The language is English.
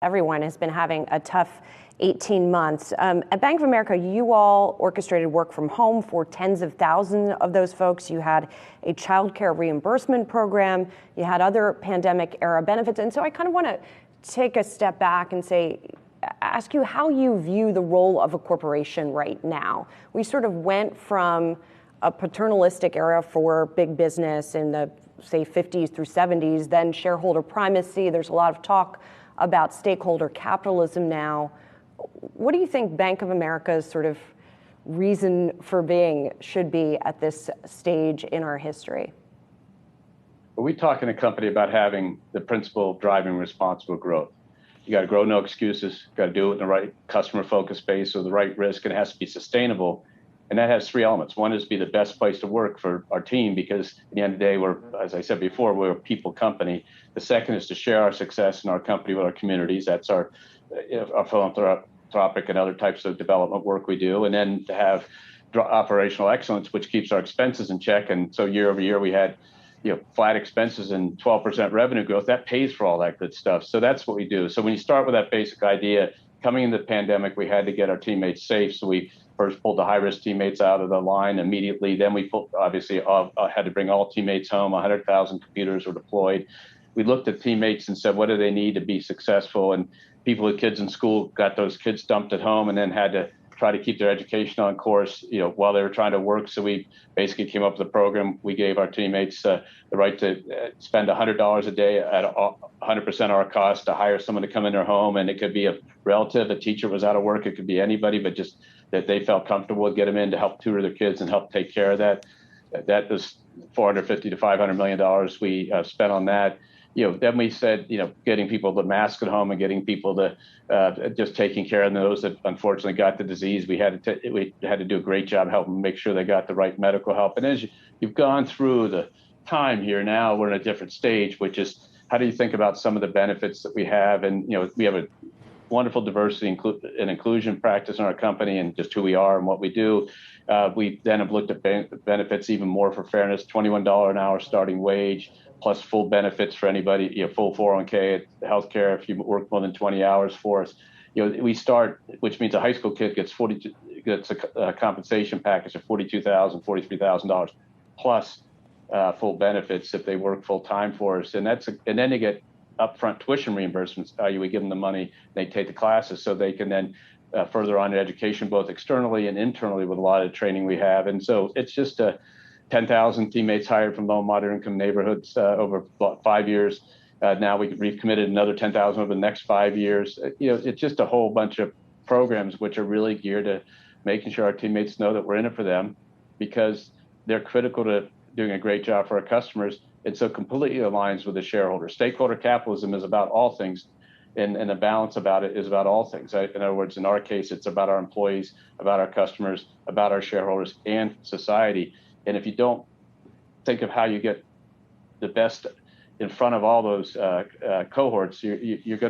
Everyone has been having a tough 18 months. At Bank of America, you all orchestrated work from home for tens of thousands of those folks. You had a child care reimbursement program. You had other pandemic era benefits. And so I kind of want to take a step back and ask you how you view the role of a corporation right now. We sort of went from a paternalistic era for big business in the, say, 50s through 70s, then shareholder primacy. There's a lot of talk about stakeholder capitalism now. What do you think Bank of America's sort of reason for being should be at this stage in our history? Well, we talk in a company about having the principle driving responsible growth. You got to grow, no excuses. Got to do it in the right customer-focused space or the right risk, and it has to be sustainable. And that has three elements. One is be the best place to work for our team, because at the end of the day, as I said before, we're a people company. The second is to share our success in our company with our communities. That's our philanthropic and other types of development work we do. And then to have operational excellence, which keeps our expenses in check. And so year over year, we had flat expenses and 12% revenue growth. That pays for all that good stuff. So that's what we do. So when you start with that basic idea, coming into the pandemic, we had to get our teammates safe. So we first pulled the high-risk teammates out of the line immediately. Then we had to bring all teammates home. 100,000 computers were deployed. We looked at teammates and said, what do they need to be successful? And people with kids in school got those kids dumped at home and then had to try to keep their education on course, while they were trying to work. So we basically came up with a program. We gave our teammates the right to spend $100 a day at 100% of our cost to hire someone to come in their home. And it could be a relative, a teacher was out of work. It could be anybody, but just that they felt comfortable with, get them in to help tutor their kids and help take care of that. That was $450 to $500 million we spent on that. Then we said, getting people to mask at home and getting people to just taking care of those that unfortunately got the disease. We had to do a great job helping them make sure they got the right medical help. And as you've gone through the time here, now we're in a different stage, which is how do you think about some of the benefits that we have? And, we have a wonderful diversity and inclusion practice in our company and just who we are and what we do. We then have looked at benefits even more for fairness, $21 an hour starting wage, plus full benefits for anybody, full 401k, healthcare if you work more than 20 hours for us. We start, which means a high school kid gets a compensation package of $42,000, $43,000 plus full benefits if they work full time for us, and then they get upfront tuition reimbursements. We give them the money, they take the classes, so they can then further on their education, both externally and internally with a lot of training we have. And so it's just 10,000 teammates hired from low and moderate income neighborhoods over 5 years. Now we've committed another 10,000 over the next 5 years. It's just a whole bunch of programs which are really geared to making sure our teammates know that we're in it for them, because they're critical to doing a great job for our customers. It so completely aligns with the shareholder. Stakeholder capitalism is about all things, and the balance about it is about all things. In other words, in our case, it's about our employees, about our customers, about our shareholders, and society. And if you don't think of how you get the best in front of all those cohorts, you're going to